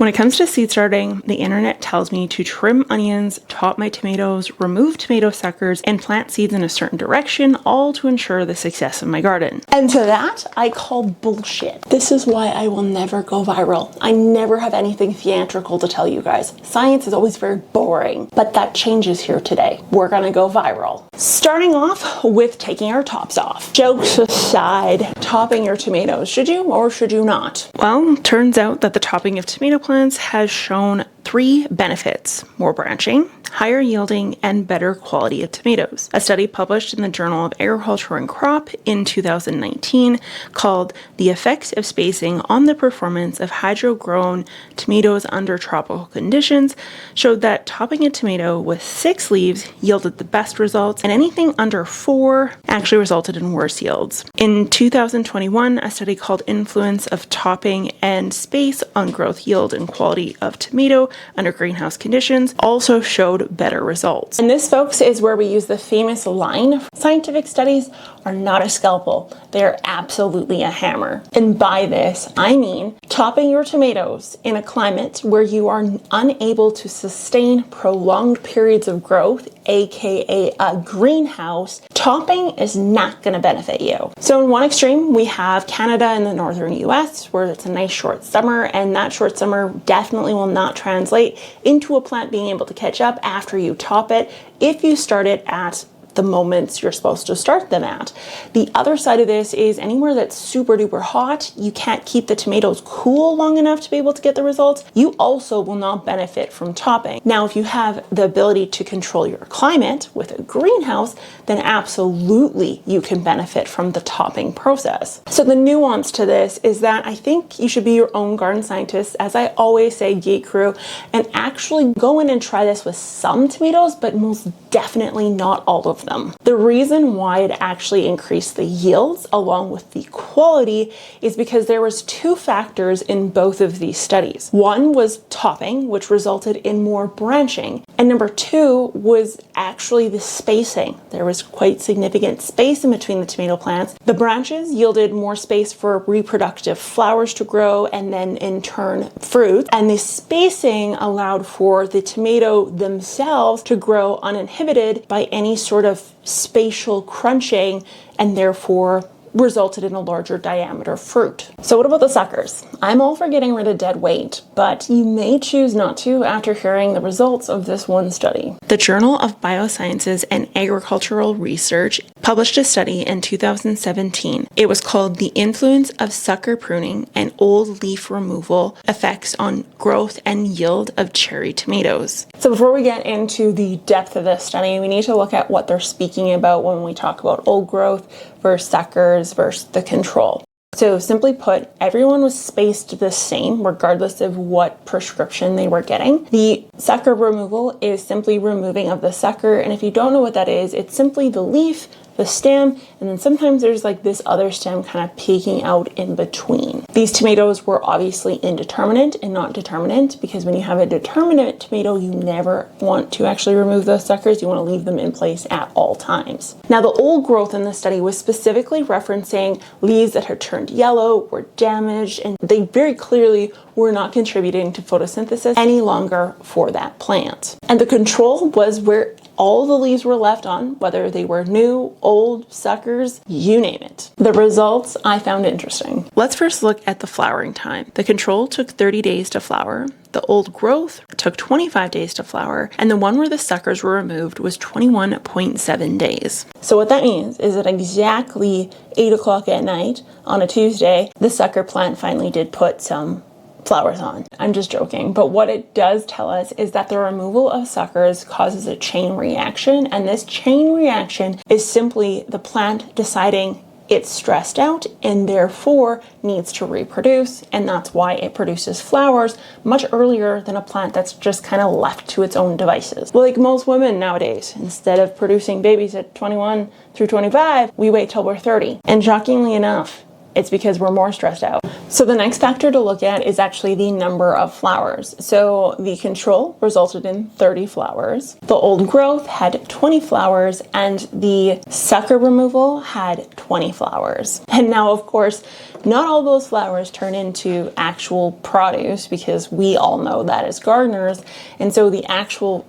When it comes to seed starting, the internet tells me to trim onions, top my tomatoes, remove tomato suckers, and plant seeds in a certain direction, all to ensure the success of my garden. And to that, I call bullshit. This is why I will never go viral. I never have anything theatrical to tell you guys. Science is always very boring, but that changes here today. We're gonna go viral. Starting off with taking our tops off. Jokes aside, topping your tomatoes, should you or should you not? Well, turns out that the topping of tomato plants has shown 3 benefits: more branching, higher yielding, and better quality of tomatoes. A study published in the Journal of Agriculture and Crop in 2019 called "The Effects of Spacing on the Performance of Hydro-Grown Tomatoes Under Tropical Conditions" showed that topping a tomato with 6 leaves yielded the best results, and anything under 4 actually resulted in worse yields. In 2021, a study called "Influence of Topping and Space on Growth, Yield, and Quality of Tomato under Greenhouse Conditions" also showed better results. And this, folks, is where we use the famous line: scientific studies are not a scalpel, they're absolutely a hammer. And by this, I mean topping your tomatoes in a climate where you are unable to sustain prolonged periods of growth, aka a greenhouse. Topping is not going to benefit you. So in one extreme, we have Canada in the northern US, where it's a nice short summer, and that short summer definitely will not translate into a plant being able to catch up after you top it if you start it at the moments you're supposed to start them at. The other side of this is anywhere that's super duper hot, you can't keep the tomatoes cool long enough to be able to get the results. You also will not benefit from topping. Now, if you have the ability to control your climate with a greenhouse, then absolutely you can benefit from the topping process. So the nuance to this is that I think you should be your own garden scientist, as I always say, geek crew, and actually go in and try this with some tomatoes, but most definitely not all of them. The reason why it actually increased the yields along with the quality is because there was 2 factors in both of these studies. One was topping, which resulted in more branching, and number 2 was actually the spacing. There was quite significant space in between the tomato plants. The branches yielded more space for reproductive flowers to grow and then in turn fruit, and the spacing allowed for the tomato themselves to grow uninhibited by any sort of spatial crunching, and therefore resulted in a larger diameter fruit. So what about the suckers? I'm all for getting rid of dead weight, but you may choose not to after hearing the results of this one study. The Journal of Biosciences and Agricultural Research published a study in 2017. It was called "The Influence of Sucker Pruning and Old Leaf Removal Effects on Growth and Yield of Cherry Tomatoes." So before we get into the depth of this study, we need to look at what they're speaking about when we talk about old growth versus suckers versus the control. So simply put, everyone was spaced the same regardless of what prescription they were getting. The sucker removal is simply removing of the sucker, and if you don't know what that is, it's simply the leaf, the stem, and then sometimes there's like this other stem kind of peeking out in between. These tomatoes were obviously indeterminate and not determinate, because when you have a determinate tomato, you never want to actually remove those suckers. You want to leave them in place at all times. Now, the old growth in the study was specifically referencing leaves that had turned yellow, were damaged, and they very clearly were not contributing to photosynthesis any longer for that plant. And the control was where all the leaves were left on, whether they were new, old, suckers, you name it. The results I found interesting. Let's first look at the flowering time. The control took 30 days to flower. The old growth took 25 days to flower, and the one where the suckers were removed was 21.7 days. So what that means is that exactly 8 o'clock at night on a Tuesday, the sucker plant finally did put some flowers on. I'm just joking, but what it does tell us is that the removal of suckers causes a chain reaction, and this chain reaction is simply the plant deciding it's stressed out and therefore needs to reproduce, and that's why it produces flowers much earlier than a plant that's just kind of left to its own devices. Well, like most women nowadays, instead of producing babies at 21 through 25, we wait till we're 30. And shockingly enough, It's because we're more stressed out. So the next factor to look at is actually the number of flowers. So the control resulted in 30 flowers. The old growth had 20 flowers, and the sucker removal had 20 flowers. And now, of course, not all those flowers turn into actual produce, because we all know that as gardeners. And so the actual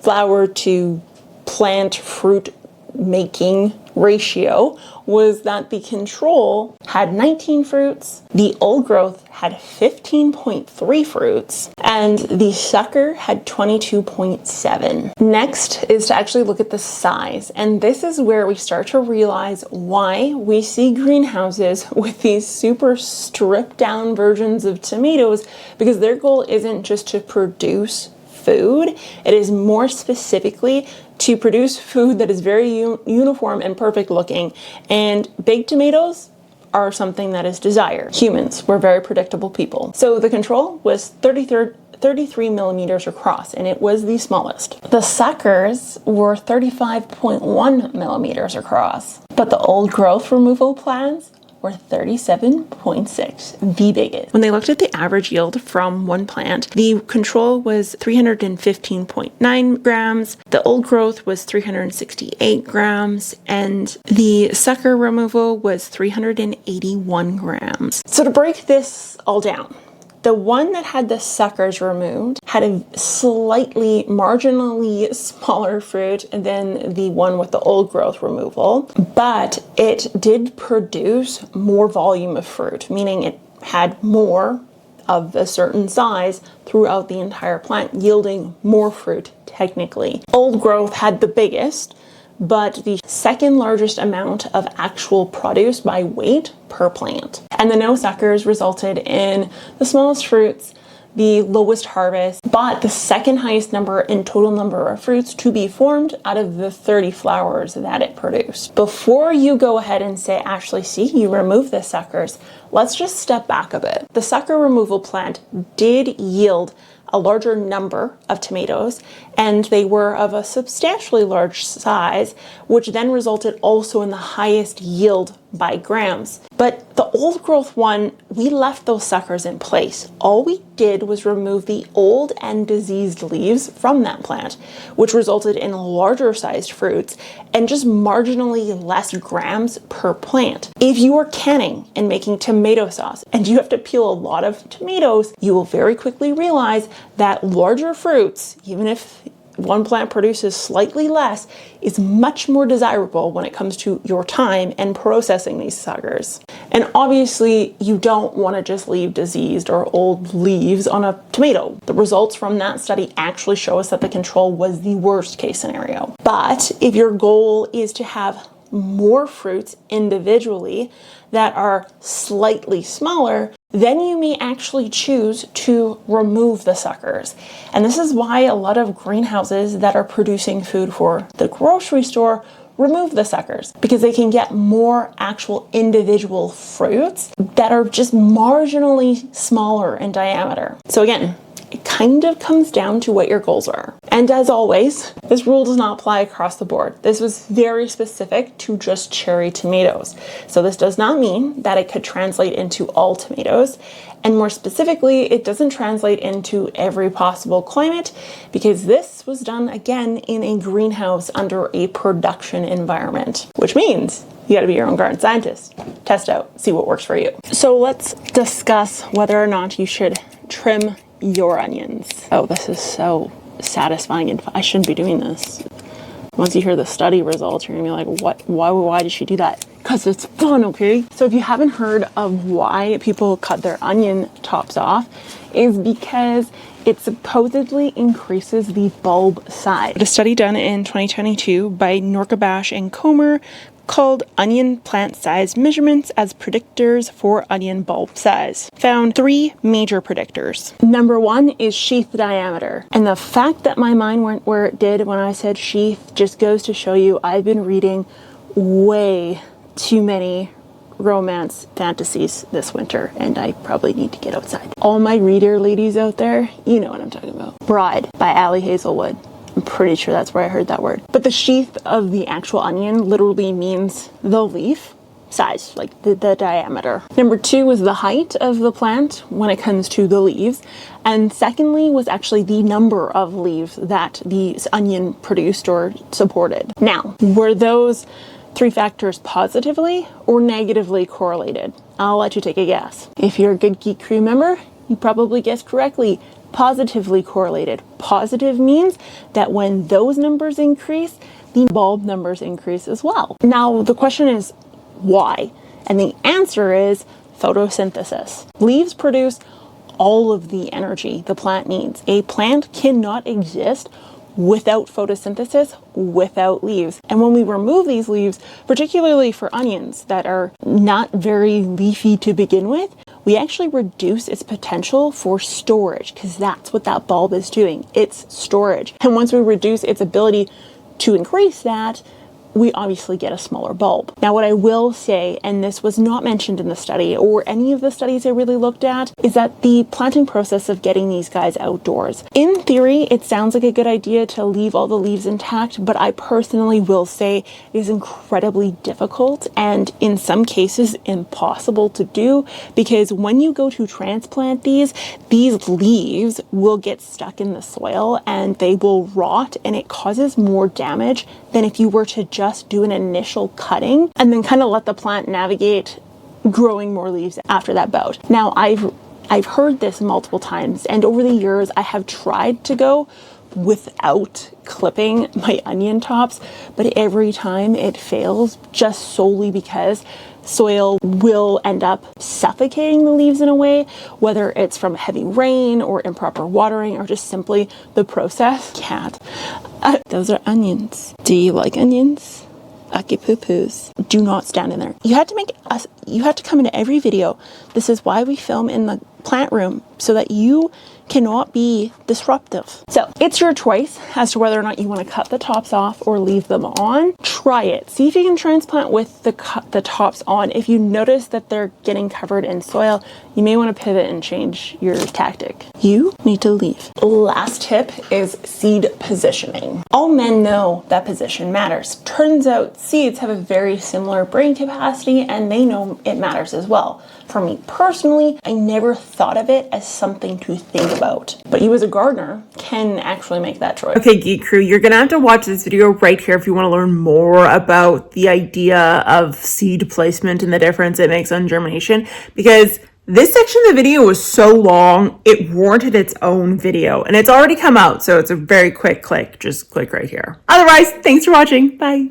flower to plant fruit making ratio was that the control had 19 fruits, the old growth had 15.3 fruits, and the sucker had 22.7. Next is to actually look at the size, and this is where we start to realize why we see greenhouses with these super stripped down versions of tomatoes, because their goal isn't just to produce food, it is more specifically to produce food that is very uniform and perfect looking. And big tomatoes are something that is desired. Humans, we're very predictable people. So the control was 33 millimeters across, and it was the smallest. The suckers were 35.1 millimeters across, but the old growth removal plants were 37.6, the biggest. When they looked at the average yield from one plant, the control was 315.9 grams, the old growth was 368 grams, and the sucker removal was 381 grams. So to break this all down, the one that had the suckers removed had a slightly, marginally smaller fruit than the one with the old growth removal, but it did produce more volume of fruit, meaning it had more of a certain size throughout the entire plant, yielding more fruit technically. Old growth had the biggest, but the second largest amount of actual produce by weight per plant. And the no suckers resulted in the smallest fruits, the lowest harvest, but the second highest number in total number of fruits to be formed out of the 30 flowers that it produced. Before you go ahead and say, Ashley, see, you remove the suckers, let's just step back a bit. The sucker removal plant did yield a larger number of tomatoes, and they were of a substantially large size, which then resulted also in the highest yield by grams. But the old growth one, we left those suckers in place. All we did was remove the old and diseased leaves from that plant, which resulted in larger sized fruits and just marginally less grams per plant. If you are canning and making tomato sauce and you have to peel a lot of tomatoes, you will very quickly realize that larger fruits, even if one plant produces slightly less, is much more desirable when it comes to your time and processing these suckers. And obviously, you don't want to just leave diseased or old leaves on a tomato. The results from that study actually show us that the control was the worst case scenario. But if your goal is to have more fruits individually that are slightly smaller, then you may actually choose to remove the suckers. And this is why a lot of greenhouses that are producing food for the grocery store remove the suckers, because they can get more actual individual fruits that are just marginally smaller in diameter. So again, it kind of comes down to what your goals are. And as always, this rule does not apply across the board. This was very specific to just cherry tomatoes. So this does not mean that it could translate into all tomatoes. And more specifically, it doesn't translate into every possible climate, because this was done again in a greenhouse under a production environment, which means you gotta be your own garden scientist. Test out, see what works for you. So let's discuss whether or not you should trim your onions. Oh, this is so satisfying, and I shouldn't be doing this. Once you hear the study results, you're gonna be like, what? Why did she do that? Because it's fun, okay? So if you haven't heard of why people cut their onion tops off, is because it supposedly increases the bulb size. A study done in 2022 by Norkabash and Comer called Onion Plant Size Measurements as Predictors for Onion Bulb Size found 3 major predictors. Number 1 is sheath diameter. And the fact that my mind went where it did when I said sheath just goes to show you I've been reading way too many romance fantasies this winter, and I probably need to get outside. All my reader ladies out there, you know what I'm talking about. Bride by Allie Hazelwood. I'm pretty sure that's where I heard that word. But the sheath of the actual onion literally means the leaf size, like the diameter. Number 2 was the height of the plant when it comes to the leaves. And secondly was actually the number of leaves that the onion produced or supported. Now, were those 3 factors positively or negatively correlated? I'll let you take a guess. If you're a good Geek Crew member, you probably guessed correctly. Positively correlated. Positive means that when those numbers increase, the bulb numbers increase as well. Now, the question is, why? And the answer is photosynthesis. Leaves produce all of the energy the plant needs. A plant cannot exist without photosynthesis, without leaves. And when we remove these leaves, particularly for onions that are not very leafy to begin with, we actually reduce its potential for storage, because that's what that bulb is doing. It's storage. And once we reduce its ability to increase that, we obviously get a smaller bulb. Now, what I will say, and this was not mentioned in the study or any of the studies I really looked at, is that the planting process of getting these guys outdoors. In theory, it sounds like a good idea to leave all the leaves intact, but I personally will say it is incredibly difficult and in some cases impossible to do, because when you go to transplant these leaves will get stuck in the soil and they will rot, and it causes more damage than if you were to just do an initial cutting and then kind of let the plant navigate growing more leaves after that bout. Now, I've heard this multiple times, and over the years I have tried to go without clipping my onion tops, but every time it fails, just solely because soil will end up suffocating the leaves in a way, whether it's from heavy rain or improper watering or just simply the process. Those are onions. Do you like onions? Aki poo-poos. Do not stand in there. You had to come into every video. This is why we film in the plant room, so that you cannot be disruptive. So it's your choice as to whether or not you want to cut the tops off or leave them on. Try it. See if you can transplant with the tops on. If you notice that they're getting covered in soil, you may want to pivot and change your tactic. You need to leave. Last tip is seed positioning. All men know that position matters. Turns out seeds have a very similar brain capacity, and they know it matters as well. For me personally, I never thought of it as something to think about, but you as a gardener can actually make that choice. Okay, Geek Crew, you're gonna have to watch this video right here if you want to learn more about the idea of seed placement and the difference it makes on germination, because this section of the video was so long, it warranted its own video, and it's already come out, so it's a very quick click. Just click right here. Otherwise, thanks for watching. Bye.